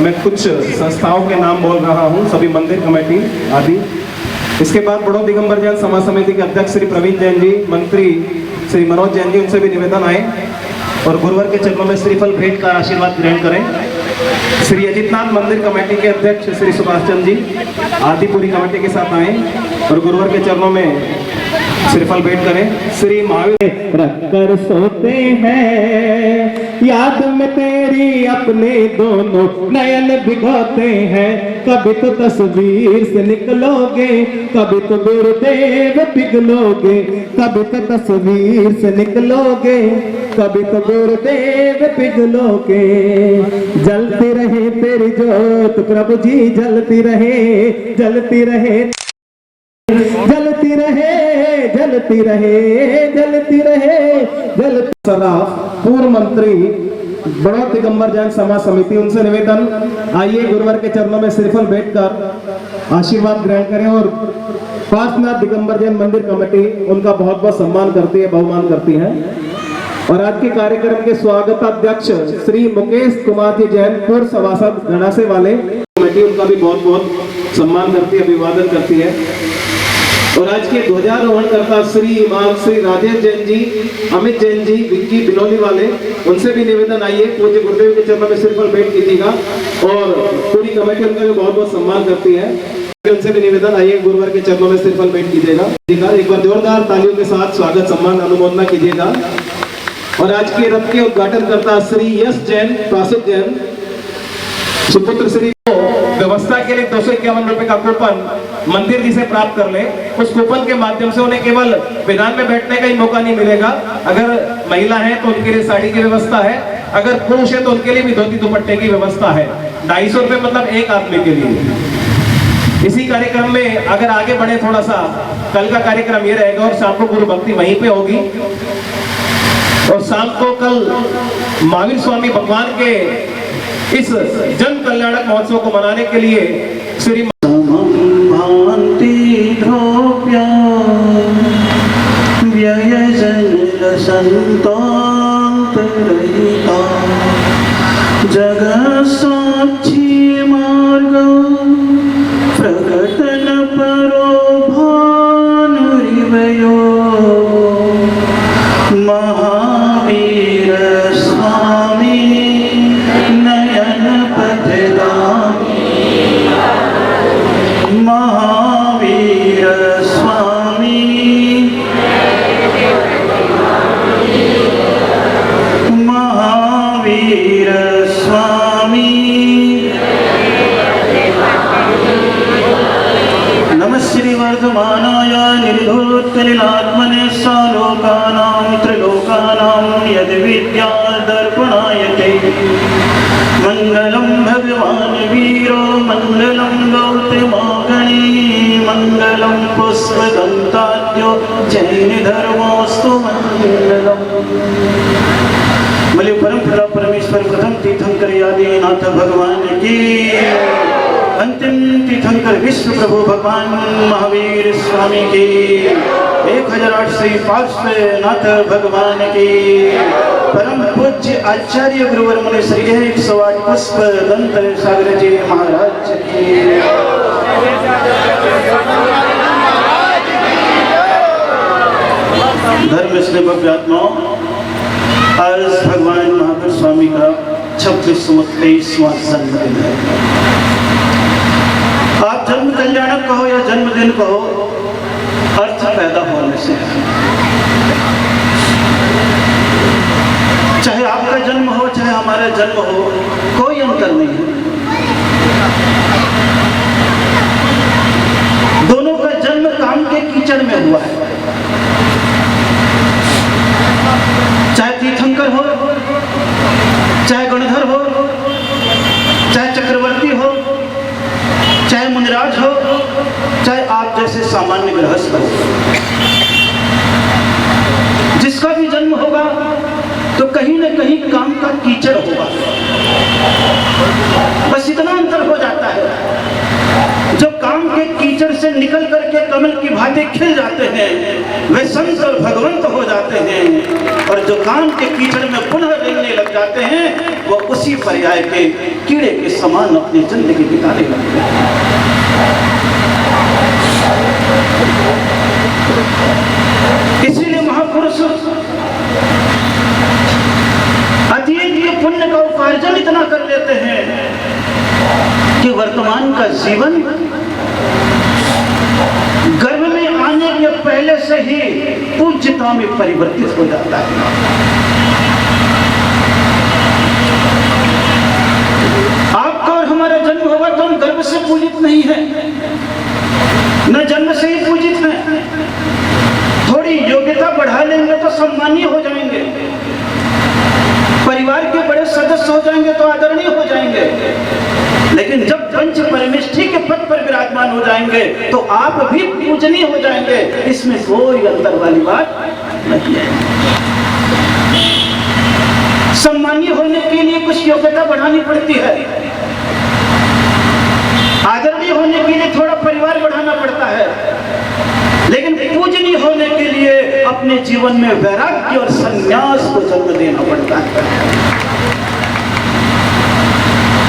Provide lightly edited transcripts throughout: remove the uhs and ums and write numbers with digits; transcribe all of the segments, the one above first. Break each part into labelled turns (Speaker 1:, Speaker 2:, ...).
Speaker 1: मैं कुछ संस्थाओं के नाम बोल रहा हूँ, सभी मंदिर कमेटी आदि। इसके बाद बड़ो दिगंबर जैन समाज समिति के अध्यक्ष श्री प्रवीण जैन जी, मंत्री श्री मनोज जैन जी, उनसे भी निवेदन आए और गुरुवार के चरणों में श्रीफल भेंट का आशीर्वाद ग्रहण करें। श्री अजितनाथ मंदिर कमेटी के अध्यक्ष श्री सुभाष चंद्र जी आदि पूरी कमेटी के साथ आए और गुरुवार के चरणों में श्रीफल भेंट करें। श्री महावीर रख कर सोते हैं, याद में तेरी अपने दोनों नयन भिगोते हैं। कभी तो तस्वीर से निकलोगे, कभी तो गुरुदेव पिघलोगे। कभी तो तस्वीर से निकलोगे, कभी तो गुरुदेव पिघलोगे। जलती रहे तेरी जोत प्रभु जी, जलती रहे, जलती रहे, जलती रहे, जलती रहे, जलती रहे, जलती। सराफ पूर्व मंत्री बड़ो दिगंबर जैन समाज समिति, उनसे निवेदन, आइए गुरुवार के चरणों में श्रीफल भेंट कर आशीर्वाद ग्रहण करें और पार्श्वनाथ दिगंबर जैन मंदिर कमेटी उनका बहुत बहुत सम्मान करती है, बहुमान करती है। और आज के कार्यक्रम के स्वागताध्यक्ष श्री मुकेश कुमार जी जैन, पूर्व सभासद गणासे वाले कमेटी, उनका भी बहुत बहुत सम्मान करती है, अभिवादन करती है। और आज के ध्वजारोहण करता श्री राजेश जैन जी, अमित जैन जी, विक्की बिनोली वाले, उनसे भी निवेदन, आइए पूज्य गुरुदेव के चरणों में श्रीफल भेंट कीजिएगा और पूरी कमेटी उनका भी बहुत बहुत सम्मान करती है। उनसे भी निवेदन, आइए गुरुवार के चरणों में श्रीफल भेंट कीजिएगा। एक बार जोरदार तालियों के साथ स्वागत सम्मान अनुमोदना कीजिएगा। और आज के रथ के उद्घाटन करता श्री यश जैन, प्रासिद जैन, सुपुत्र श्री व्यवस्था के लिए 251 रुपए का कूपन मंदिर जी से प्राप्त कर ले। उस कूपन के माध्यम से उन्हें केवल विधान में बैठने का ही मौका नहीं मिलेगा, अगर महिला है तो उनके लिए साड़ी की व्यवस्था है, अगर पुरुष है तो उनके लिए भी धोती दुपट्टे की व्यवस्था है। 250 रुपए मतलब एक आदमी के लिए। इसी कार्यक्रम में अगर आगे बढ़े थोड़ा सा, कल का कार्यक्रम ये रहेगा और शाम को गुरु भक्ति वहीं पे होगी और शाम को कल महावीर स्वामी भगवान के इस जन कल्याणक महोत्सव को मनाने के लिए श्री जगत साक्षी मार्ग प्रकटन परो भानुरिवयो महावीर स्वामी नयन पथगामी। महावीर स्वामी महावीर स्वामी नमः श्री वर्धमानाय निर्धूतकलिलात्मने सालोकानां त्रिलोकानां यद्विद्या दर्पणायते। मंगलम भगवान वीरो मंगलम गौतमगणी मंगलम पुष्पदंताद्यो जैन धर्मोस्तु मंगलम। बोले परम पिता परमेश्वर प्रथम तीर्थंकर आदिनाथ भगवान की, अंतिम तीर्थंकर विश्व प्रभु भगवान महावीर स्वामी की, 1008 श्री पार्श्वनाथ भगवान की, परम पूज्य आचार्य गुरुवर मुनि श्री 108 पुष्प दंत सागर जी महाराज की। धर्म स्नेह भव्यात्माओं, आज भगवान महावीर स्वामी का 26वां जन्मदिन है। आप जन्म कल्याणक कहो या जन्मदिन कहो, अर्थ पैदा होने से। चाहे आपका जन्म हो चाहे हमारा जन्म हो, कोई अंतर नहीं है। दोनों का जन्म काम के कीचड़ में हुआ है। चाहे तीर्थंकर हो, चाहे गणधर हो, चाहे चक्रवर्ती हो, चाहे मुनिराज हो, चाहे आप जैसे सामान्य गृहस्थ हो, जिसका भी जन्म होगा तो कहीं न कहीं काम का कीचड़ होगा। बस इतना अंतर हो जाता है, जो काम के
Speaker 2: कीचड़ से निकल करके कमल की भांति खिल जाते हैं, वे संत और भगवंत हो जाते हैं। और जो काम के कीचड़ में पुनः रेंगने लग जाते हैं, वो उसी पर्याय के कीड़े के समान अपनी जिंदगी बिताने लगते हैं। इसीलिए महापुरुष अतीत के पुण्य का उपार्जन इतना कर लेते हैं कि वर्तमान का जीवन गर्भ में आने के पहले से ही पूज्यता में परिवर्तित हो जाता है। आपका और हमारा जन्म हुआ तो हम गर्भ से पूजित नहीं है, न जन्म से ही पूजित है। थोड़ी योग्यता बढ़ा लेंगे तो सम्मानीय हो जाएंगे, परिवार के बड़े सदस्य हो जाएंगे तो आदरणीय हो जाएंगे। लेकिन जब पंच परमेष्ठी के पद पर विराजमान हो जाएंगे तो आप भी पूजनीय हो जाएंगे, इसमें कोई अंतर वाली बात नहीं है। सम्मानीय होने के लिए कुछ योग्यता बढ़ानी पड़ती है, आदरणीय होने के लिए थोड़ा परिवार बढ़ाना पड़ता है, लेकिन पूजनीय होने के लिए अपने जीवन में वैराग्य और संन्यास को जन्म देना पड़ता है।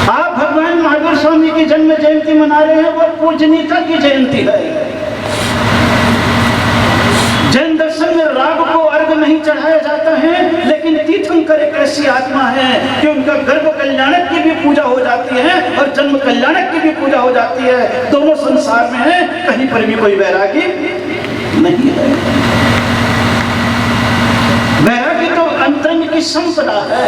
Speaker 2: आप भगवान महावीर स्वामी की जन्म जयंती मना रहे हैं, वो पूजनीयता की जयंती है। जैन दर्शन में राग को अर्घ नहीं चढ़ाया जाता है, लेकिन तीर्थंकर एक ऐसी आत्मा है कि उनका गर्भ कल्याणक की भी पूजा हो जाती है और जन्म कल्याणक की भी पूजा हो जाती है। दोनों संसार में है, कहीं पर भी कोई वैरागी नहीं है। वैराग्य तो अंतरंग की संपदा है,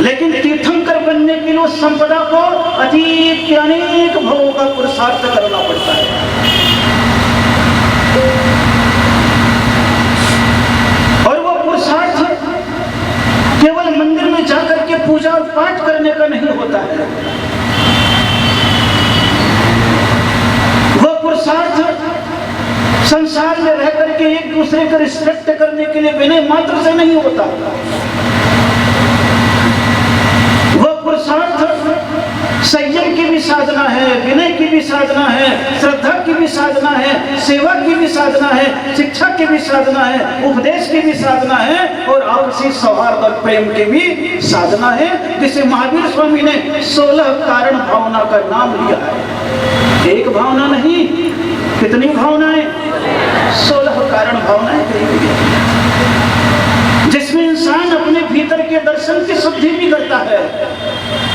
Speaker 2: लेकिन तीर्थंकर बनने के लिए उस संपदा को अतीत के अनेक भवों का पुरुषार्थ करना पड़ता है। और वो पुरुषार्थ केवल मंदिर में जाकर के पूजा और पाठ करने का नहीं होता है। वो पुरुषार्थ संसार में रह करके एक दूसरे को रिस्पेक्ट करने के लिए विनय मात्र से नहीं होता। वो पुरुषार्थ संयम की भी साधना है, विनय की भी साधना है, श्रद्धा की भी साधना है, सेवा की भी साधना है, शिक्षा की भी साधना है, उपदेश की भी साधना है और आपसी सौहार्द और प्रेम की भी साधना है, जिसे महावीर स्वामी ने 16 कारण भावना का नाम लिया है। एक भावना नहीं, कितनी भावनाएं? 16 कारण भावनाएं कही गई, जिसमें इंसान अपने भीतर के दर्शन की शुद्धि भी करता है,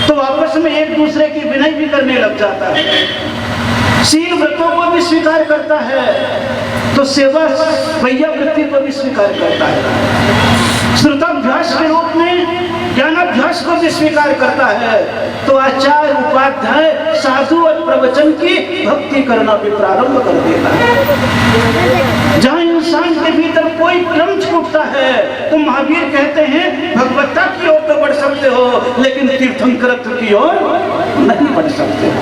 Speaker 2: तो आपस में एक दूसरे की विनय भी करने लग जाता है, शील व्रतों को भी स्वीकार करता है, तो सेवा वैया वृत्ति को भी स्वीकार करता है, श्रुताभ्यास के रूप में ज्ञानाभ्यास को भी स्वीकार करता है, तो आचार्य उपाध्याय साधु और प्रवचन की भक्ति करना भी प्रारंभ कर देता है। जहाँ इंसान के भीतर कोई क्रम छूटता है तो महावीर कहते हैं भगवत्ता की ओर तो बढ़ सकते हो, लेकिन तीर्थंकरत्व की ओर नहीं बढ़ सकते हो।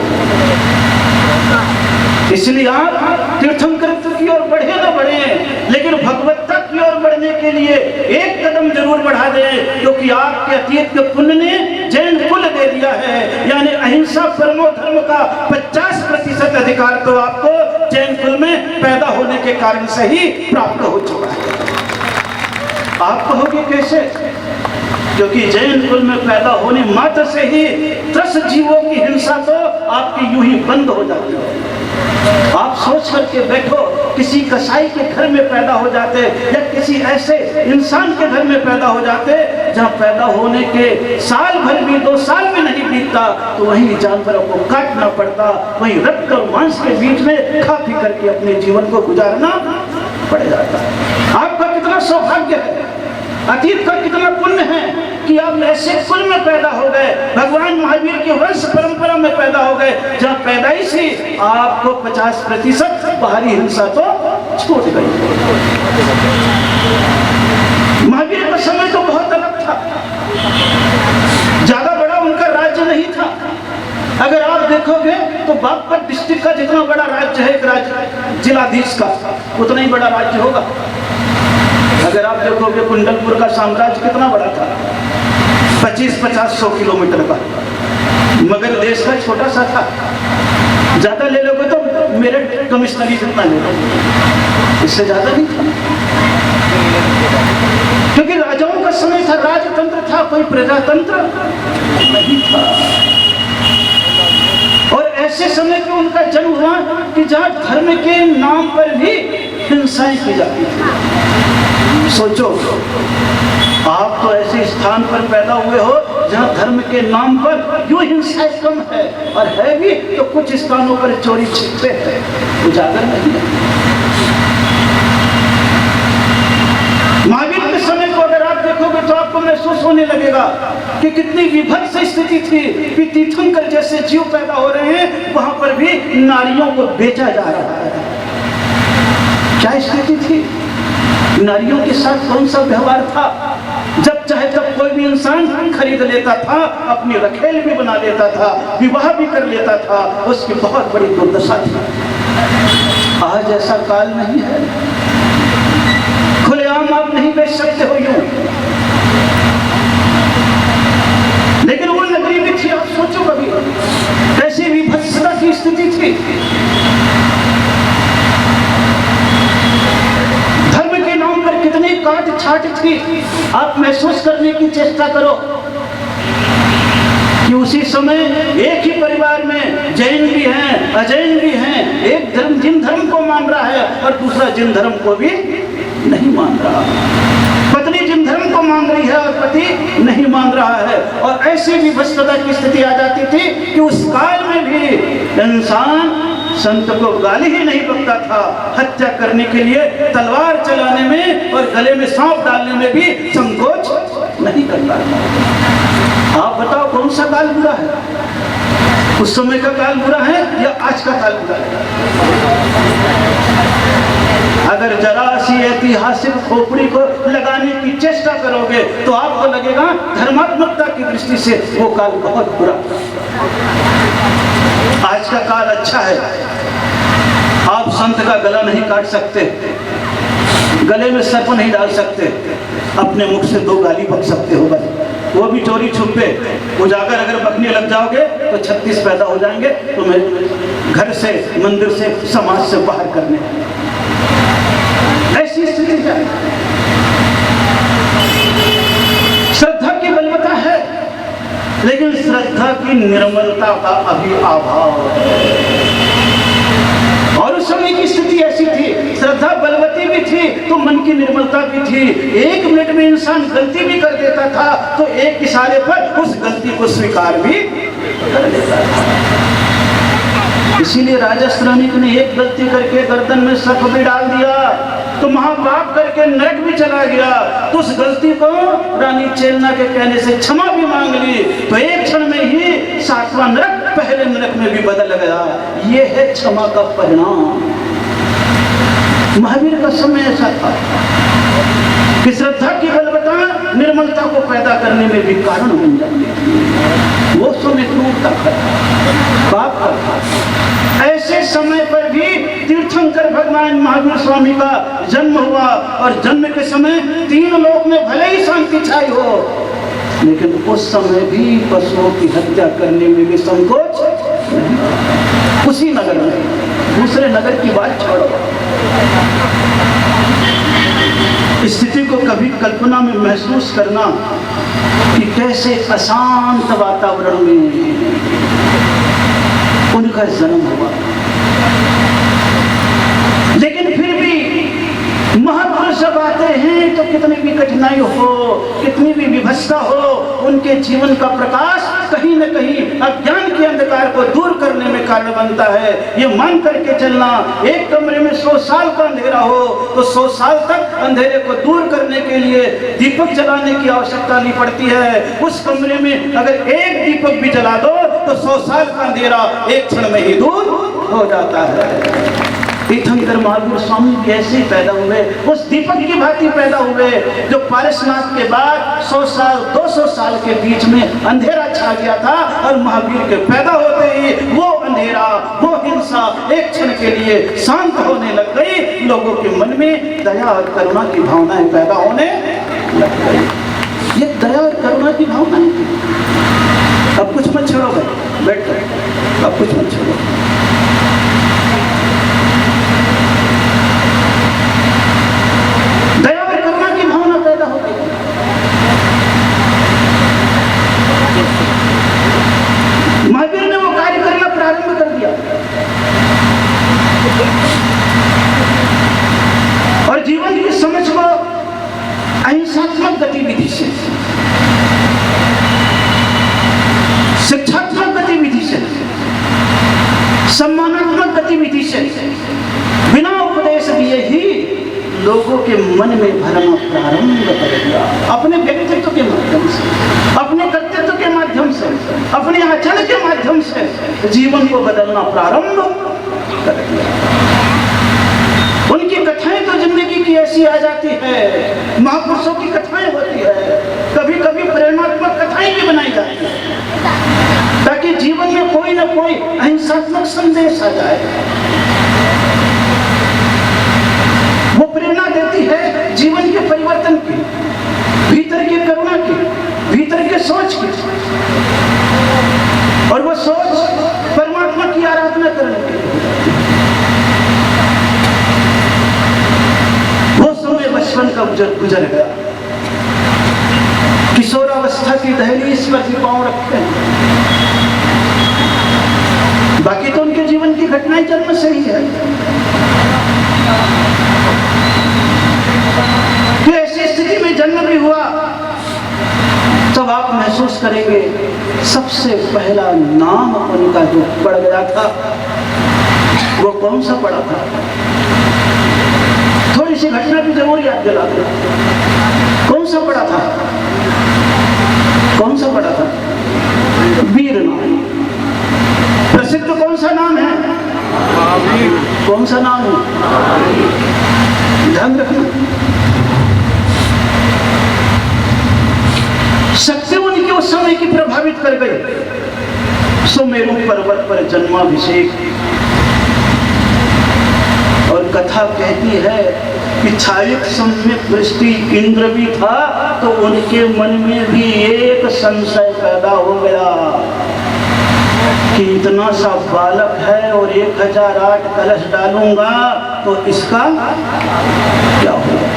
Speaker 2: इसलिए आप तीर्थंकरत्व की ओर बढ़े ना बढ़े, लेकिन भगवत्ता की ओर बढ़ने के लिए एक कदम जरूर बढ़ा दें, क्योंकि आपके अतीत के पुण्य ने जैन कुल दे दिया है। यानी अहिंसा परमो धर्म का 50% अधिकार तो आपको जैन कुल में पैदा होने के कारण से ही प्राप्त हो चुका है। आप कहोगे कैसे? क्योंकि जैन कुल में पैदा होने मात्र से ही 10 जीवों की हिंसा तो आपकी यूं ही बंद हो जाती है। आप सोच करके बैठो, किसी कसाई के घर में पैदा हो जाते या किसी ऐसे इंसान के घर में पैदा हो जाते जहां पैदा होने के साल भर भी 2 साल में नहीं बीतता, तो वहीं जानवरों को काटना पड़ता, वहीं रक्त और मांस के बीच में खा पी करके अपने जीवन को गुजारना पड़ जाता। आपका कितना सौभाग्य है, अतीत का कितना पुण्य है कि आप ऐसे कुल में पैदा हो गए, भगवान महावीर के वंश परंपरा में पैदा हो गए, जहाँ पैदाइश ही आपको 50% बाहरी हिंसा तो छूट गई। महावीर का समय तो बहुत अलग था, ज्यादा बड़ा उनका राज्य नहीं था। अगर आप देखोगे तो बागपत डिस्ट्रिक्ट का जितना बड़ा राज्य है एक राज्य जिलाधीश का, उतना ही बड़ा राज्य होगा। अगर आप देखोगे कुंडलपुर का साम्राज्य कितना बड़ा था, 25-50-100 किलोमीटर का, मगर देश का छोटा सा था। ज्यादा ले लोगे तो मेरठ कमिश्नरी जितना ले लोगे, इससे ज्यादा नहीं था। क्योंकि राजाओं का समय था, राजतंत्र था, कोई प्रजातंत्र नहीं था। और ऐसे समय पे उनका जन्म हुआ कि जहां धर्म के नाम पर भी हिंसाएं की जाती थी। सोचो, आप तो ऐसे स्थान पर पैदा हुए हो जहां धर्म के नाम पर यूं हिंसा कम है, और है भी तो कुछ स्थानों पर चोरी छिपे है, उजागर नहीं है। महावीर के समय को अगर आप देखोगे तो आपको महसूस होने लगेगा कि कितनी विभत्स स्थिति थी कि तीर्थंकर जैसे जीव पैदा हो रहे हैं, वहां पर भी नारियों को बेचा जा रहा है। क्या स्थिति थी? नारियों के साथ कौन सा व्यवहार था? जब चाहे तब कोई भी इंसान खरीद लेता था, अपनी रखेल भी बना लेता था, विवाह भी कर लेता था, उसकी बहुत बड़ी दुर्दशा थी। आज ऐसा काल नहीं है, खुलेआम आप नहीं बेच सकते हो यूं। लेकिन वो नगरी भी थी, आप सोचो कभी कैसी विभत्सता की स्थिति थी। धर्म के नाम पर कितनी काट छाट थी। आप महसूस करने की चेष्टा करो कि उसी समय एक ही परिवार में जैन भी हैं, अजैन भी हैं। एक धर्म जिन धर्म को मान रहा है और दूसरा जिन धर्म को भी नहीं मान रहा। पत्नी जिन धर्म को मान रही है और पति नहीं मान रहा है। और ऐसी विभत्सता की स्थिति आ जाती थी कि उस काल में भी इंसान संत को गाली ही नहीं बकता था, हत्या करने के लिए तलवार चलाने में और गले में सांप डालने में भी संकोच नहीं करता था। आप बताओ कौन सा काल बुरा है? उस समय का काल बुरा है या आज का काल बुरा है? अगर जरा सी ऐतिहासिक खोपड़ी को लगाने की चेष्टा करोगे तो आपको लगेगा धर्मात्मकता की दृष्टि से वो काल बहुत बुरा। आज का काल अच्छा है। आप संत का गला नहीं काट सकते, गले में सर्प नहीं डाल सकते, अपने मुख से 2 गाली बक सकते हो बस, वो भी चोरी छुपे। उजागर अगर बकने लग जाओगे तो 36 पैदा हो जाएंगे तुम्हें घर से, मंदिर से, समाज से बाहर करने। ऐसी स्थिति है। श्रद्धा की बलवत्ता है, लेकिन श्रद्धा की निर्मलता का अभी अभाव है। और उस समय की स्थिति ऐसी थी, श्रद्धा बलवती भी थी तो मन की निर्मलता भी थी। 1 मिनट में इंसान गलती भी कर देता था तो एक इशारे पर उस गलती को स्वीकार भी कर लेता था। इसीलिए राजा श्रमिक ने एक गलती करके गर्दन में सर्प भी डाल दिया तो महापाप करके नरक भी चला गया। तो उस गलती को रानी चेलना के कहने से क्षमा भी मांग ली तो एक क्षण में ही 7वां नरक पहले नरक में भी बदल गया। ये है क्षमा का परिणाम। महावीर का समय ऐसा था कि श्रद्धा की बलवत्ता निर्मलता को पैदा करने में भी कारण बन जाती थी। वो समय क्रूरता का था, पाप का था। ऐसे समय पर भी तीर्थंकर भगवान महावीर स्वामी का जन्म हुआ और जन्म के समय 3 लोक में भले ही शांति छाई हो, लेकिन उस समय भी पशुओं की हत्या करने में भी संकोच नहीं। उसी नगर में, दूसरे नगर की बात छोड़ो। स्थिति को कभी कल्पना में महसूस करना कि कैसे अशांत वातावरण में उनका जन्म हुआ। लेकिन फिर भी महापुरुष जब आते हैं तो कितनी भी कठिनाई हो, कितनी भी विभत्सता हो, उनके जीवन का प्रकाश कहीं न कहीं अज्ञान के अंधकार को दूर करने में कारण बनता है। ये मान करके चलना, एक कमरे में 100 साल का अंधेरा हो तो 100 साल तक अंधेरे को दूर करने के लिए दीपक जलाने की आवश्यकता नहीं पड़ती है। उस कमरे में अगर एक दीपक भी जला दो तो 100 साल का अंधेरा एक क्षण में ही दूर हो जाता है। तीर्थंकर महावीर स्वामी कैसे पैदा हुए? उस दीपक की भांति पैदा हुए जो पारसनाथ के बाद 100 साल 200 साल के बीच में अंधेरा छा गया था और महावीर के पैदा होते ही वो अंधेरा, वो हिंसा एक क्षण के लिए शांत होने लग गई। लोगों के मन में दया और करुणा की भावनाएं पैदा होने लग गई। ये दया और करुणा की भावनाएं थी। अब कुछ मत छोड़ो भाई, बैठ कर, अब कुछ मत छोड़ो। के मन में भरना प्रारंभ कर दिया। अपने व्यक्तित्व के माध्यम से, अपने कर्तव्य के माध्यम से, अपने आचरण के माध्यम से जीवन को बदलना प्रारंभ कर दिया। उनकी कथाएं तो जिंदगी की ऐसी आ जाती है, महापुरुषों की कथाएं होती है, कभी कभी प्रेरणात्मक कथाएं भी बनाई जाती है ताकि जीवन में कोई ना कोई अहिंसात्मक संदेश आ जाए। वो प्रेरणा देती है जीवन के परिवर्तन की, भीतर की करुणा की, भीतर के सोच की, और वो सोच परमात्मा की आराधना करने की। वो समय बचपन का गुजर गया, किशोरावस्था की दहलीज पर भी पांव रखते हैं। बाकी तो उनके जीवन की घटनाएं जन्म से ही है। तो ऐसी स्थिति में जन्म भी हुआ तब आप महसूस करेंगे सबसे पहला नाम उनका जो पड़ गया था वो कौन सा पड़ा था। थोड़ी सी घटना भी जरूर याद दिला दो। कौन सा पड़ा था? कौन सा पड़ा था? वीर नाम। प्रसिद्ध कौन सा नाम है? कौन सा नाम है? ध्यान रखना। शक्ति उनकी उस समय की प्रभावित कर गई। सुमेरु पर्वत पर जन्माभिषेक, और कथा कहती है कि छायक सम्यक दृष्टि इंद्र भी था तो उनके मन में भी एक संशय पैदा हो गया कि इतना सा बालक है और 1008 कलश डालूंगा तो इसका क्या होगा।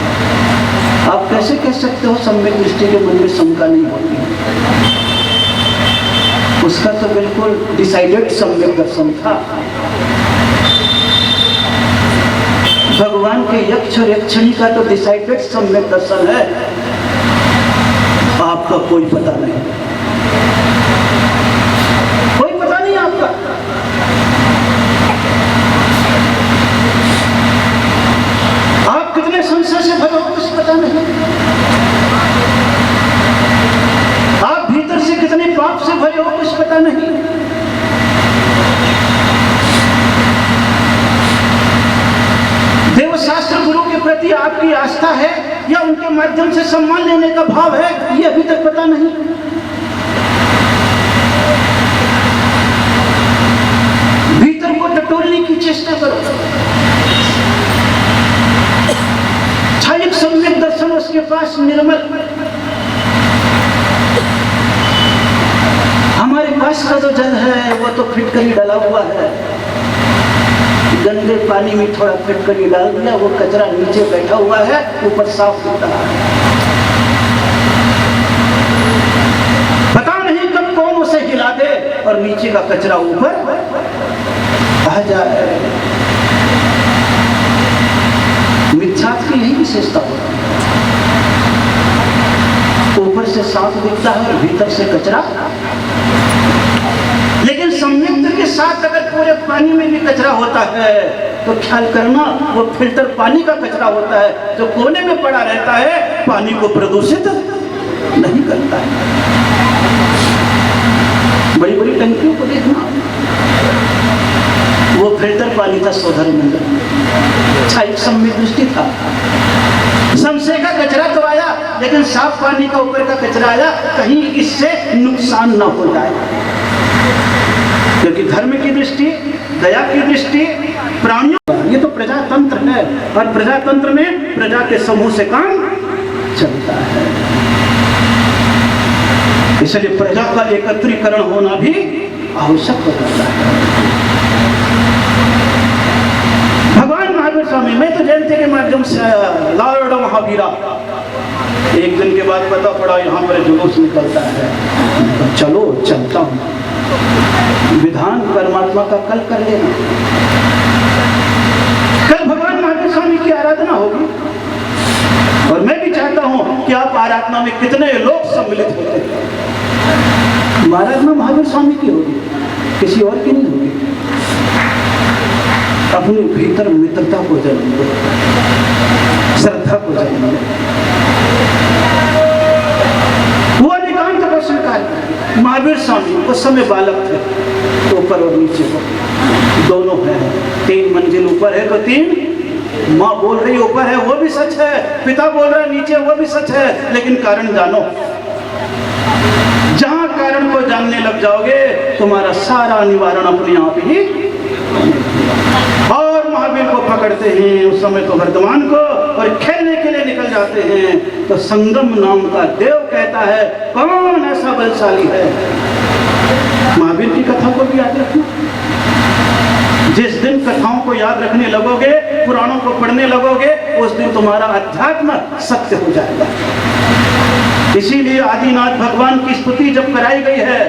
Speaker 2: आप कैसे कह सकते हो सम्यक दृष्टि के मन में शंका नहीं होती? उसका तो बिल्कुल डिसाइडेड सम्यक दर्शन था। भगवान के यक्ष और यक्षिणी का तो डिसाइडेड सम्यक दर्शन है, आपका कोई पता नहीं, कोई पता नहीं आपका। आप कितने संशय से भरे हो कुछ पता नहीं, आप भीतर से कितने पाप से भरे हो कुछ पता नहीं। देवशास्त्र गुरु के प्रति आपकी आस्था है या उनके माध्यम से सम्मान लेने का भाव है, ये अभी तक पता नहीं। भीतर को टटोलने की चेष्टा करो। छायक सम्यक दर्शन उसके पास निर्मल। हमारे पास का जो जल है वो तो फिटकरी डला हुआ है, गंदे पानी में थोड़ा फिटकरी डाल दिया, वो कचरा नीचे बैठा हुआ है, ऊपर साफ होता है। पता नहीं कब कौन उसे हिला दे और नीचे का कचरा ऊपर आ जाए। मिथ्यात्व की यही विशेषता होती है, ऊपर से साफ दिखता है और भीतर से कचरा। लेकिन संयुक्त के साथ अगर पूरे पानी में भी कचरा होता है तो ख्याल करना वो फिल्टर पानी का कचरा होता है जो कोने में पड़ा रहता है, पानी को प्रदूषित नहीं करता है। बड़ी बड़ी टंकियों को देखना, वो फिल्टर पानी था सौधर मंदिर। छायक सम्यक दृष्टि था। संशय का कचरा तो आया लेकिन साफ पानी का ऊपर का कचरा आया, कहीं इससे नुकसान न हो जाए। क्योंकि धर्म की दृष्टि, दया की दृष्टि, प्राणियों, ये तो प्रजातंत्र है और प्रजातंत्र में प्रजा के समूह से काम चलता है। इसलिए प्रजा का एकत्रीकरण होना भी आवश्यक हो जाता है। भगवान महावीर स्वामी, मैं तो जयंती के माध्यम से आया, लॉर्ड महावीरा। एक दिन के बाद पता पड़ा यहाँ पर जुलूस निकलता है। चलो चलता हूँ, विधान परमात्मा का कल कर लेना। कल भगवान महावीर स्वामी की आराधना होगी और मैं भी चाहता हूं कि आप आराधना में कितने लोग सम्मिलित होते हैं। आराधना महावीर स्वामी की होगी, किसी और की नहीं होगी। अपने भीतर मित्रता को जन्म दो, श्रद्धा को जन्म दे। वो निकांत को स्वीकार किया। महावीर स्वामी उस समय बालक थे, तो ऊपर और नीचे को दोनों है, 3 मंजिल ऊपर है तो 3, माँ बोल रही ऊपर है वो भी सच है, पिता बोल रहा है नीचे वो भी सच है, लेकिन कारण जानो। जहां कारण को जानने लग जाओगे तुम्हारा सारा निवारण अपने आप ही। और महावीर को पकड़ते हैं उस समय तो वर्तमान को, और खेलने के लिए निकल जाते हैं। तो संगम नाम का देव कहता है कौन ऐसा बलशाली है। महावीर की कथा को भी याद रखना। जिस दिन कथाओं को याद रखने लगोगे, पुराणों को पढ़ने लगोगे, उस दिन तुम्हारा अध्यात्म सत्य हो जाएगा। इसीलिए आदिनाथ भगवान की स्तुति जब कराई गई है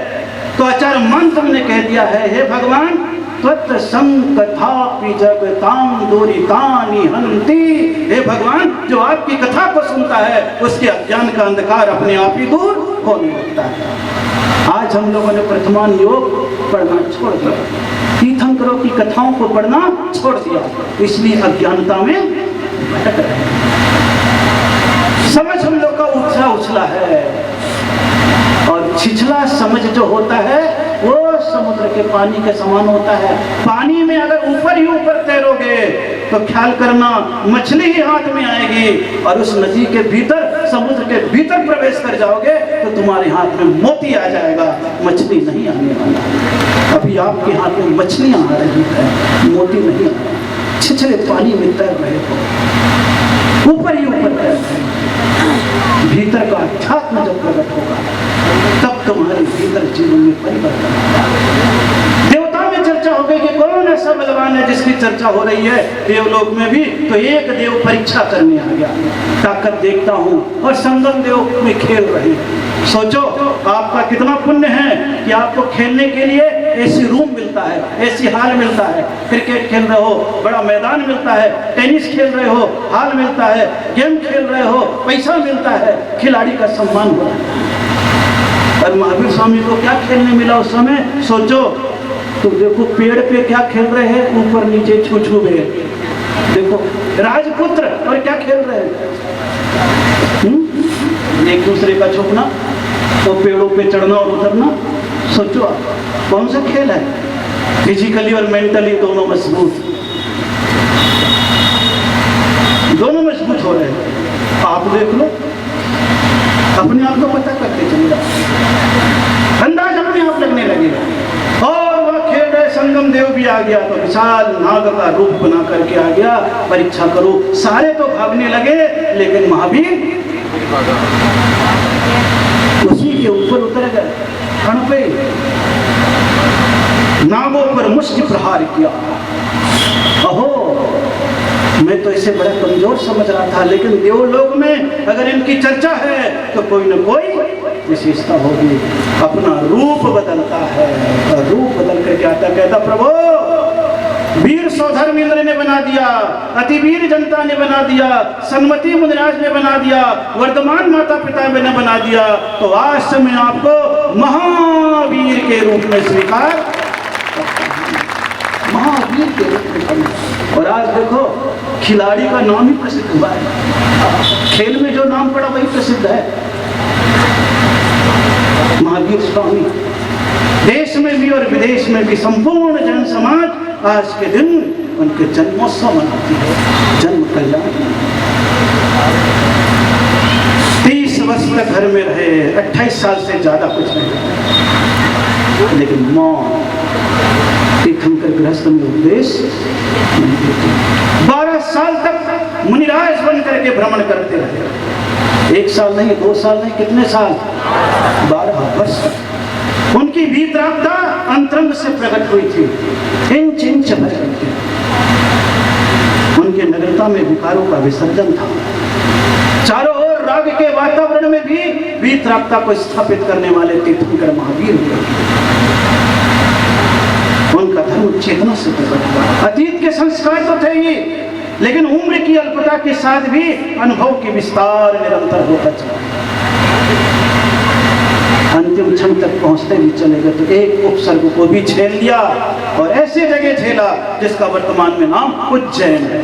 Speaker 2: तो आचार्य मंत्र ने कह दिया है, हे भगवान त्वत् संकथापि जगतां दुरितानि हन्ति। हे भगवान, जो आपकी कथा को सुनता है उसके अज्ञान का अंधकार अपने आप ही दूर होने लगता है। आज हम लोगों ने प्रथमान योग पढ़ना छोड़ दिया, तीर्थंकरों की कथाओं को पढ़ना छोड़ दिया, इसलिए अज्ञानता में भटक रहे हैं। समझ हम लोग का उछला है, और छिछला समझ जो होता है वो समुद्र के पानी के समान होता है। पानी में अगर ऊपर ही ऊपर तैरोगे तो ख्याल करना मछली ही हाथ में आएगी, और उस नदी के भीतर, समुद्र के भीतर प्रवेश कर जाओगे तो तुम्हारे हाथ में मोती आ जाएगा, मछली नहीं आने वाला। अभी आपके हाथ में मछलियां आ रही है, मोती नहीं आ रहा। छिछले पानी में तैर रहे हो, ऊपर ही ऊपर तैर रहे हो। भीतर का अध्यात्म जब प्रकट होगा तब तुम्हारे भीतर जीवन में परिवर्तन होगा। देवता में चर्चा हो गई कि कौन ऐसा बलवान है जिसकी चर्चा हो रही है देवलोक में भी, तो एक देव परीक्षा करने आ गया, ताकत देखता हूं, और संगम देव में खेल रहे हैं। सोचो आपका कितना पुण्य है कि आपको खेलने के लिए ऐसी रूम मिलता है, ऐसी हाल मिलता है। क्रिकेट खेल रहे हो, बड़ा मैदान मिलता है, टेनिस खेल रहे हो, हाल मिलता है, गेम खेल रहे हो, पैसा मिलता है, खिलाड़ी का सम्मान होता है। और महावीर स्वामी को क्या खेलने मिला उस समय? सोचो तो देखो पेड़ पे क्या खेल रहे हैं, ऊपर नीचे छू छू में। देखो राजपुत्र और क्या खेल रहे हैं, एक दूसरे का छुपना, तो पेड़ों पे चढ़ना और उतरना। सोचो आप कौन सा खेल है, फिजिकली और मेंटली दोनों मजबूत, दोनों मजबूत हो रहे हैं। आप देख लो, अपने आप को पता करते चलेगा, अंदाज अपने आप लगने लगेगा। और वह खेल रहे संगम देव भी आ गया, तो विशाल नाग का रूप बना करके आ गया, परीक्षा करो। सारे तो भागने लगे, लेकिन महावीर उसी के ऊपर उतर गए, क्षण पे नागों पर मुष्टि प्रहार किया। अहो, मैं तो इसे बड़ा कमजोर समझ रहा था, लेकिन देवलोक में अगर इनकी चर्चा है तो कोई न कोई विशेषता होगी। अपना रूप बदलता है, और रूप बदल करके आता कहता, प्रभु वीर सौधर्म इंद्र ने बना दिया, अतिवीर जनता ने बना दिया, सन्मति मुनिराज ने बना दिया, वर्धमान माता पिता ने बना दिया, तो आज से मैं आपको महावीर के रूप में स्वीकार, महावीर के रूप में। और आज देखो खिलाड़ी का नाम ही प्रसिद्ध हुआ है, खेल में जो नाम पड़ा वही प्रसिद्ध है, महावीर स्वामी। देश में भी और विदेश में भी संपूर्ण जन समाज आज के दिन उनके जन्मोत्सव मनाती है, जन्म कल्याण। 30 वर्ष तक घर में रहे, 28 साल से ज्यादा कुछ नहीं, लेकिन मौत तीर्थंकर गृहस्थ में उपदेश 12 साल तक मुनिराज बन करके भ्रमण करते रहे। 1 साल नहीं, 2 साल नहीं, कितने साल? 12 वर्ष तक उनकी वीतरागता अंतरंग से प्रकट हुई थी, इंच इंच भर थी। उनके नगरता में विकारों का विसर्जन था। चारों ओर राग के वातावरण में भी वीतरागता को स्थापित करने वाले तीर्थंकर महावीर हुए। उनका धर्म चेतना से प्रकट हुआ। अतीत के संस्कार तो थे ही, लेकिन उम्र की अल्पता के साथ भी अनुभव के विस्तार निरंतर होता चला। अंतिम क्षण तक पहुंचते भी चले गए, तो एक उपसर्ग को भी झेल लिया, और ऐसे जगह झेला जिसका वर्तमान में नाम उज्जैन है।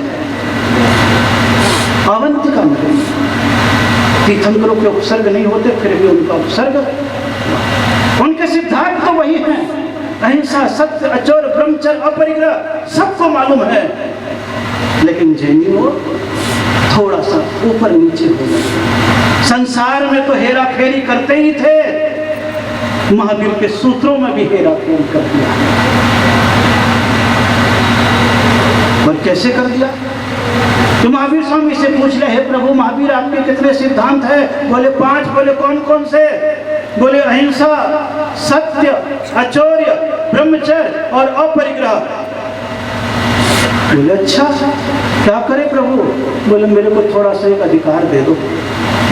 Speaker 2: अवंतिका नगरी। तीर्थंकरों के उपसर्ग नहीं होते, फिर भी उनका उपसर्ग, उनके सिद्धांत तो वही हैं, अहिंसा, सत्य, अचोर, ब्रह्मचर्य, अपरिग्रह, सबको मालूम है। लेकिन जैनी वो थोड़ा सा ऊपर नीचे हो गए। संसार में तो हेरा फेरी करते ही थे, महावीर के सूत्रों में भी हेरा फेरी कर दिया। और कैसे कर दिया? तो महावीर स्वामी से पूछ रहे, हे प्रभु महावीर आपके कितने सिद्धांत हैं? बोले 5। बोले कौन कौन से? बोले अहिंसा, सत्य, अचौर्य, ब्रह्मचर्य और अपरिग्रह। बोले अच्छा क्या करे प्रभु? बोले मेरे को थोड़ा सा एक अधिकार दे दो।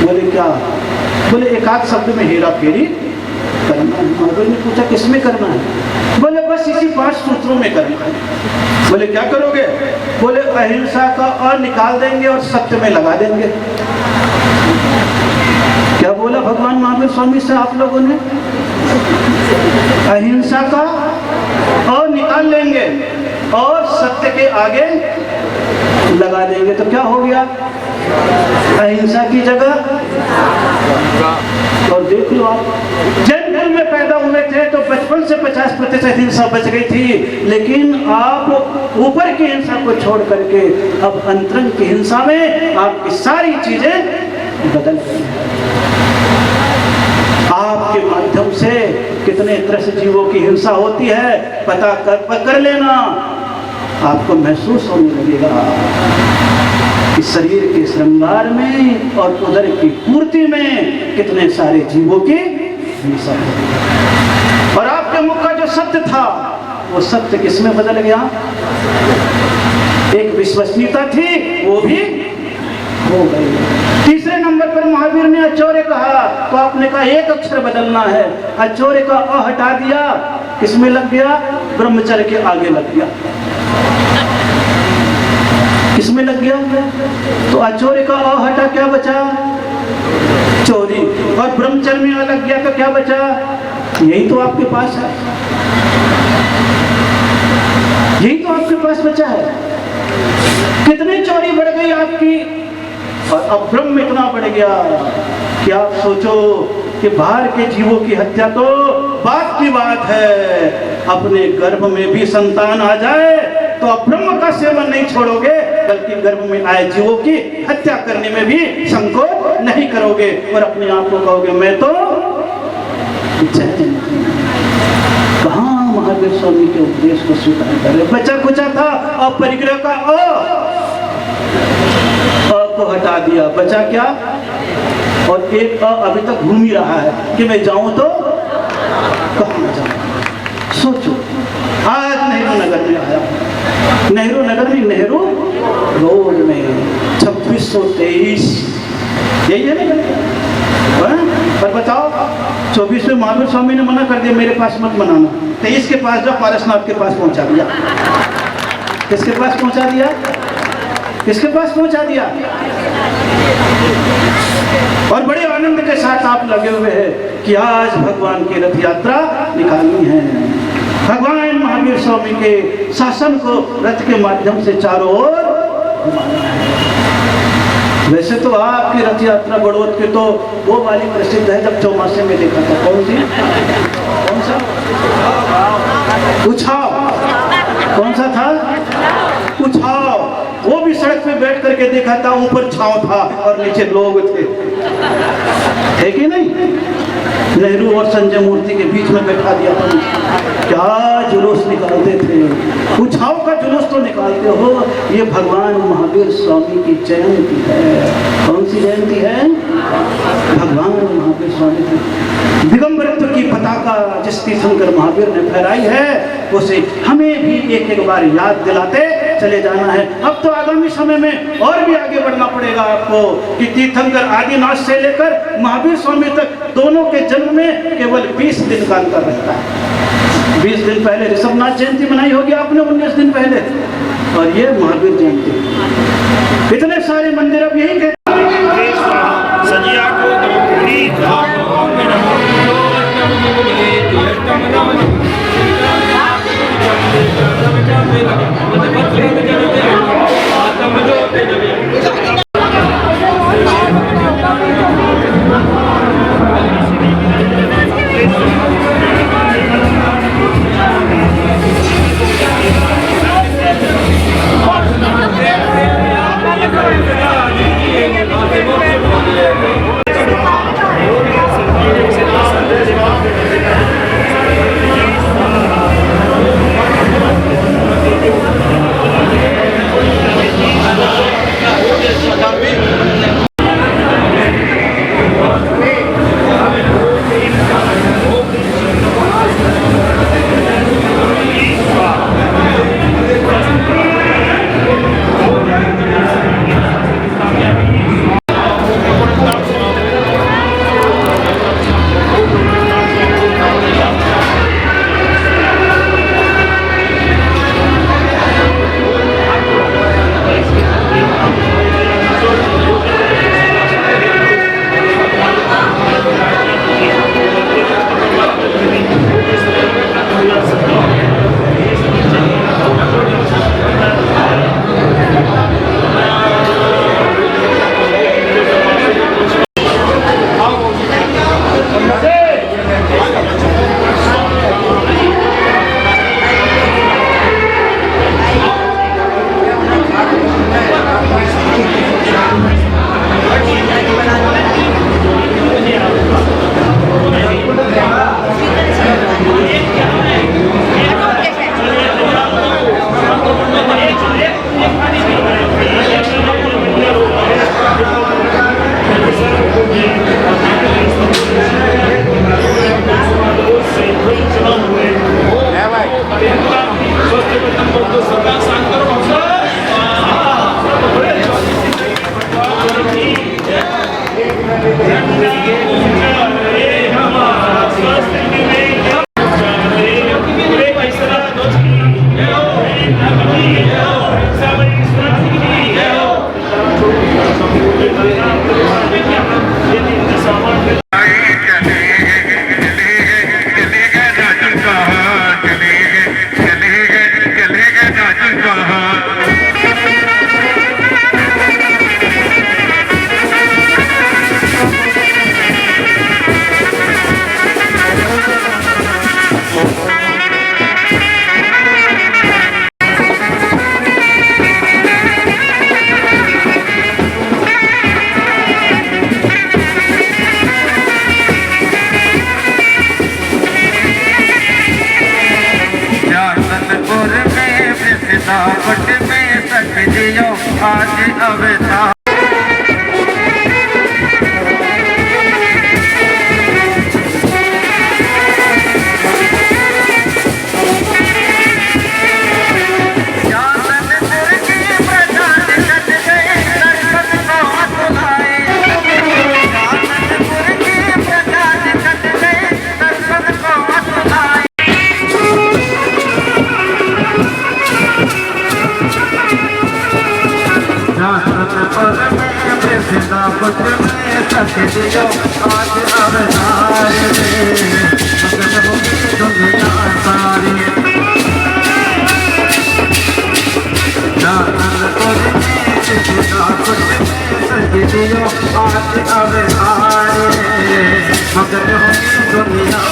Speaker 2: बोले क्या? बोले एक आध शब्द में हेरा फेरी करना है। महावीर ने पूछा किसमें करना है? बोले बस इसी 5 सूत्रों में करना है। बोले क्या करोगे? बोले अहिंसा का अ निकाल देंगे और सत्य में लगा देंगे। क्या बोला भगवान महावीर स्वामी से आप लोगों ने? अहिंसा का अ निकाल लेंगे और सत्य के आगे लगा देंगे, तो क्या हो गया? अहिंसा की जगह। और देख लो आप, जैन धर्म में पैदा हुए थे तो बचपन से 50% हिंसा बच गई थी, लेकिन आप ऊपर की हिंसा को छोड़ करके अब अंतरंग की हिंसा में आपकी सारी चीजें बदल गई हैं। आपके माध्यम से कितने तरह से जीवों की हिंसा होती है पता कर लेना, आपको महसूस होने लगेगा कि शरीर के श्रृंगार में और उदर की पूर्ति में कितने सारे जीवों की हिंसा है। और आपके मुख का जो सत्य था वो सत्य किसमें बदल गया? एक विश्वसनीयता थी वो भी हो गई। तीसरे नंबर पर महावीर ने अचौर्य कहा, तो आपने कहा एक अक्षर बदलना है। अचौर्य का अ हटा दिया, किसमें लग गया? ब्रह्मचर्य के आगे लग गया। किसमें लग गया? तो अचौर्य का अ हटा, क्या बचा? चोरी। और ब्रह्मचर्य में अ लग गया तो क्या बचा? यही तो आपके पास है, यही तो आपके पास बचा है। कितनी चोरी बढ़ गई आपकी, और अब ब्रह्म इतना बढ़ गया कि आप सोचो कि बाहर के जीवों की हत्या तो बात की बात है, अपने गर्भ में भी संतान आ जाए तो अब ब्रह्म का सेवन नहीं छोड़ोगे, बल्कि गर्भ में आए जीवों की हत्या करने में भी संकोच नहीं करोगे और अपने आप को कहोगे मैं तो कहाँ महावीर स्वामी के उपदेश को स्वीकार करे। बचा कुचा था अपरिग्रह का अ को हटा दिया, बचा क्या? और एक अ अभी तक घूम ही रहा है कि मैं जाऊं तो कहाँ जाऊं। सोचो, आज नेहरू नगर में आया, नेहरू नगर में, नेहरू रोड में 2623, यही है ना? पर बताओ 24 में महावीर स्वामी ने मना कर दिया, मेरे पास मत मनाना। 23 के पास जाओ, पारसनाथ के पास पहुंचा दिया। किसके पास पहुंचा दिया? किसके पास पहुंचा दिया? और बड़े आनंद के साथ आप लगे हुए हैं कि आज भगवान की रथ यात्रा निकालनी है। भगवान महावीर स्वामी के शासन को रथ के माध्यम से चारों ओर घुमाना है। वैसे तो आपकी रथ यात्रा बड़ौद की तो वो वाली प्रसिद्ध है, जब चौमासे में देखा था। कौन सी? कौन सा? उछाव। कौन सा था? उछाव। वो भी सड़क पे बैठ करके देखा था, ऊपर छांव था और नीचे लोग थे, है कि नहीं? नेहरू और संजय मूर्ति के बीच में बैठा दिया था। क्या जुलूस निकालते थे, उछाव का जुलूस तो निकालते हो। ये भगवान महावीर स्वामी की जयंती है। कौन सी जयंती है? भगवान महावीर स्वामी की दिगंबरत्व की पताका जिस तीर्थंकर महावीर ने फहराई है, उसे हमें भी एक एक बार याद दिलाते चले जाना है। अब तो आगामी समय में और भी आगे बढ़ना पड़ेगा आपको कि तीर्थंकर आदिनाथ से लेकर महावीर स्वामी तक दोनों के जन्म में केवल 20 दिन का अंतर रहता है। 20 दिन पहले ऋषभनाथ जयंती मनाई होगी आपने, 19 दिन पहले, और ये महावीर जयंती। इतने सारे मंदिर अब यही कहते
Speaker 3: कुछ में सच दियो आज अवतार में मगन होगी दुनिया सारी ना कुछ में सच दियो आज अवतार में मगन होगी दुनिया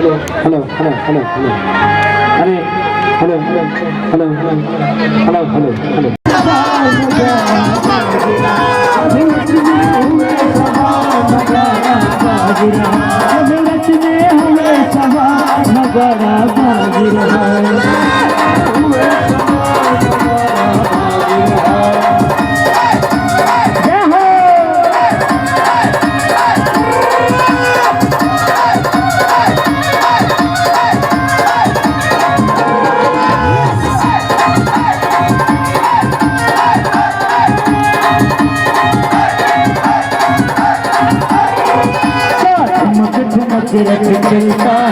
Speaker 4: हेलो हेलो हेलो हेलो अरे hello hello hello hello hello चलता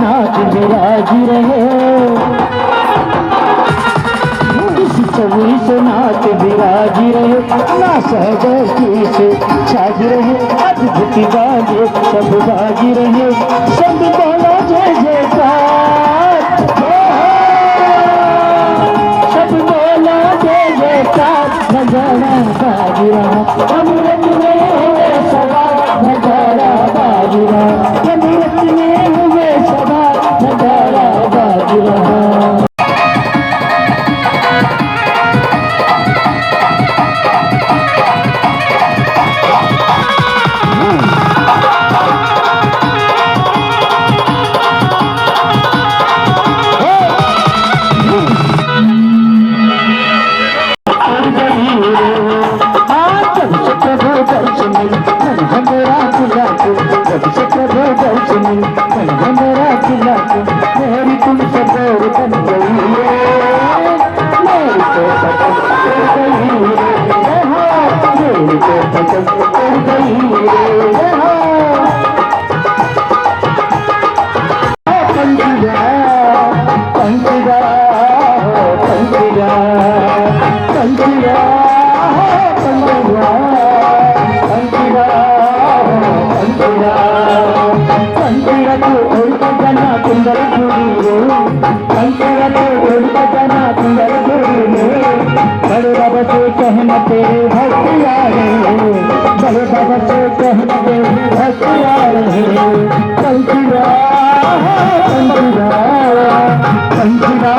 Speaker 4: नाच विराज रहे इस नाच विराज रहे ना सहगी से छाज रहे अद्भुत बाजे सब बाज रहे सब बोला जय जयकार सब बोला जय जयकार नजारा बाज रहा अमृत में हुए सवार नजारा बाज रहा अमृत में हुए सवार नजारा बाज रहा मेरा खिला मेरी तुमसे दूर बन गई रे मेरी तो पसंद कर गई रे मेरी तो पसंद कर गई रे पंखिया पंखिया पंखिया पंखिया बड़े बाबा से कहना तेरे भक्तिया रे बड़े बाबा से कहना तेरे भक्तिया रे पंखिया पंखिया पंखिया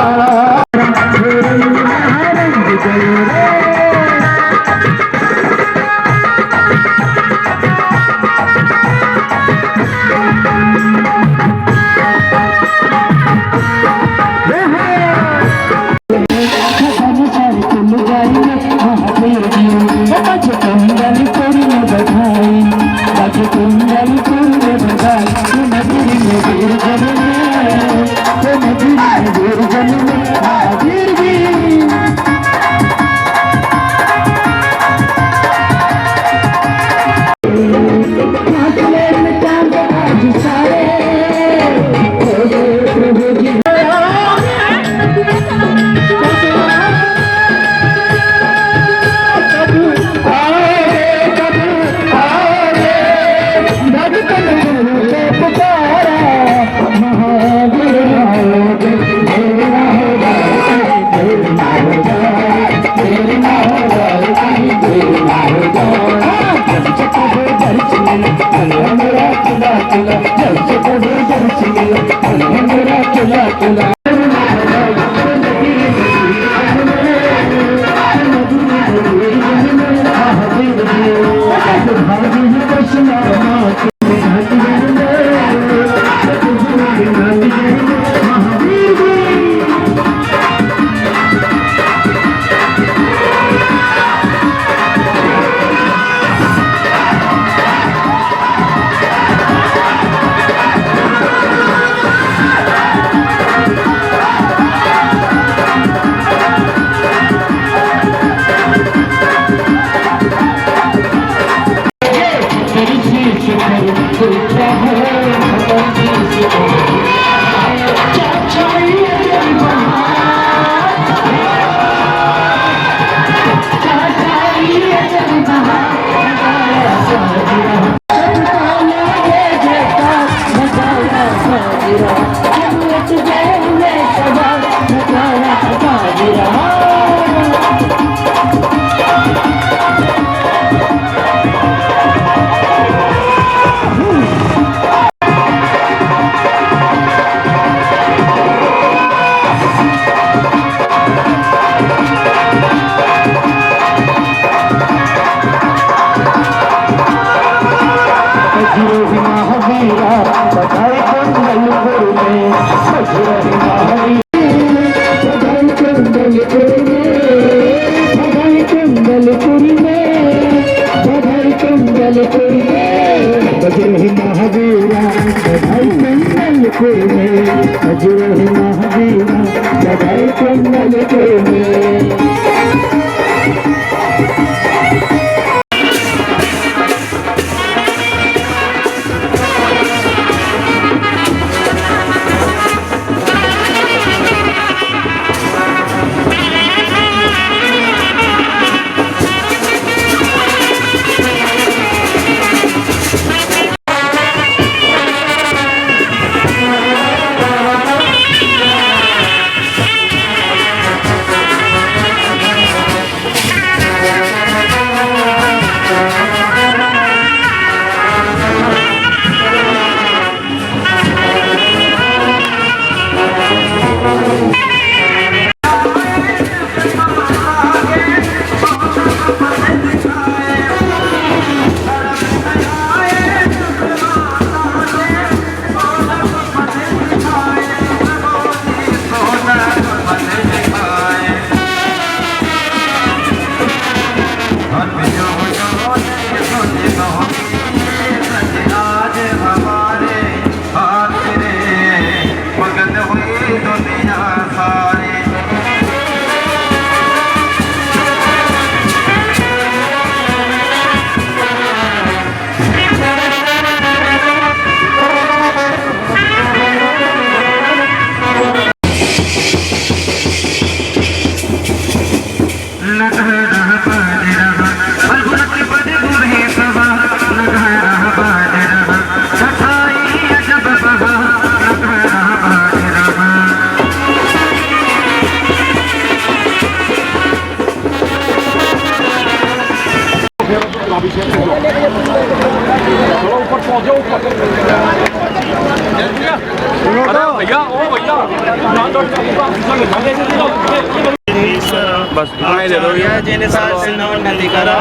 Speaker 3: बस इतना ही दे दो
Speaker 2: जिन शासन उन्नति करा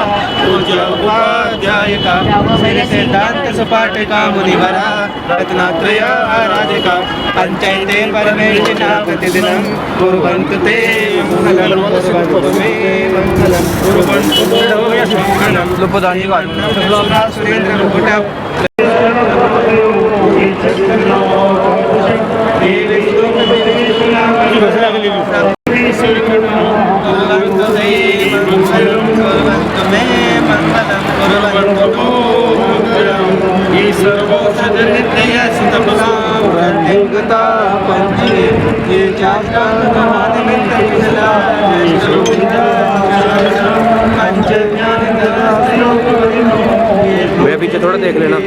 Speaker 2: उपाध्याय का सिद्धांत सपाट का मुनिवरा रत्नात्रय राधिका पंचायते परमेष्ठिना प्रतिदिनं कुर्वन्तु ते मंगलं कुर्वन्तु मे मंगलं कुर्वन्तु सुरेंद्र मुकुटं
Speaker 3: भैया पीछे थोड़ा देख लेना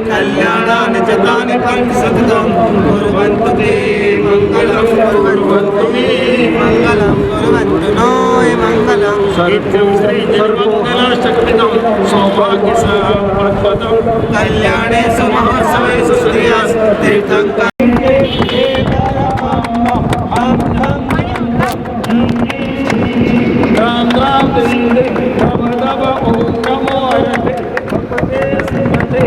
Speaker 3: कल्याणानि जतानि सततं कुर्वन्तु ते मंगलं कुर्वन्तु मे मंगलं कुर्वन्तु नो मंगलं नित्यं श्री सर्वमंगलाष्टकमिदं सौभाग्य सम्पदं कल्याणे सुमहोत्सवेषु श्रियस् तीर्थं राम राम दव ओम नमो हरे भगवते श्रीमते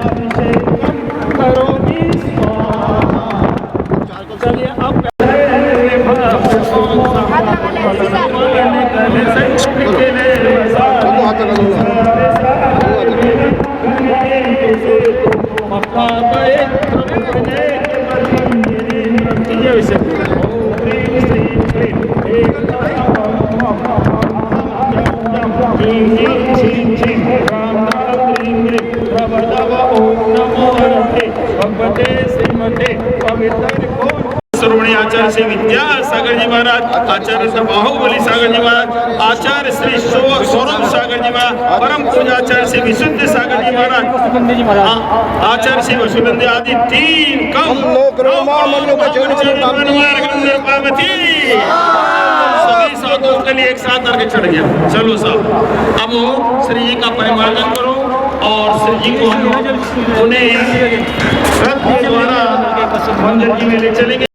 Speaker 3: अभिषेकम करोमि स्वाहा। चलिए अब श्रोमणी आचार्य श्री विद्यासागर जी महाराज, आचार्य श्री बाहुबली सागर जी महाराज, आचार्य श्री सौरभ सागर जी महाराज, परम पूज्य आचार्य श्री विशुद्ध सागर जी महाराज, आचार्य श्री वसुनंदी आदि तीन कम सभी साधुओं के लिए एक साथ करके चढ़ गया। चलो साहब, अब श्री जी का परिमार्जन करो और श्री जी को उन्हें रथ के द्वारा मंदिर जी में ले चलेंगे।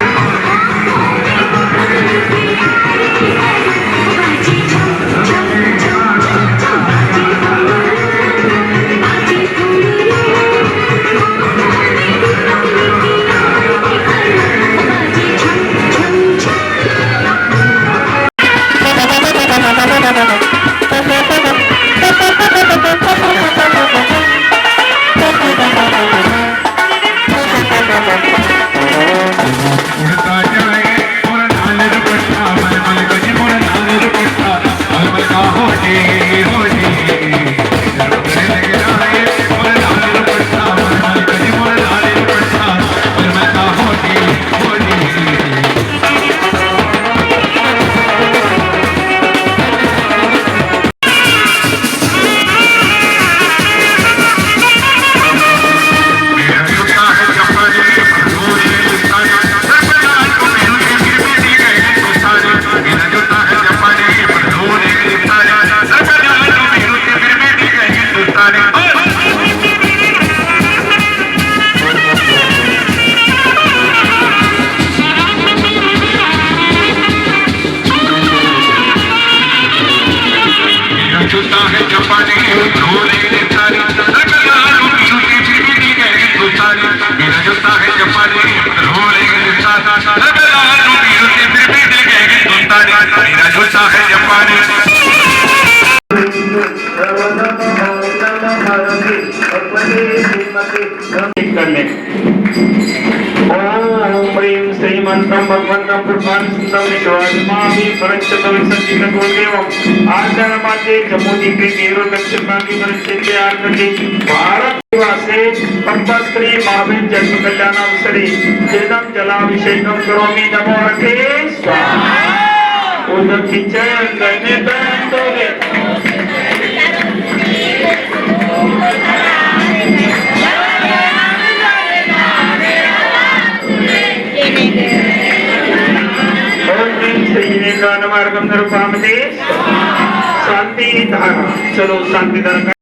Speaker 5: है
Speaker 3: और पति श्रीमती कर ले। ओम ह्रीं श्रीमन्तं भगवन्तं पुरुषार्थं विश्वासमामि परञ्चतो विसर्जितगुरुदेवम् आचरणमाद्ये जम्मूद्वीपे मेरु दक्षिणभागे परिस्थिते आर्तके भारत निवासे पद्मश्री महावीर जन्म कल्याणावसरे तेनं जलाभिषेकं करोमि नमो रथे स्वाहा। उदकिंचन गणेतं तोले मार्गम शांति धारा। चलो शांति धारा।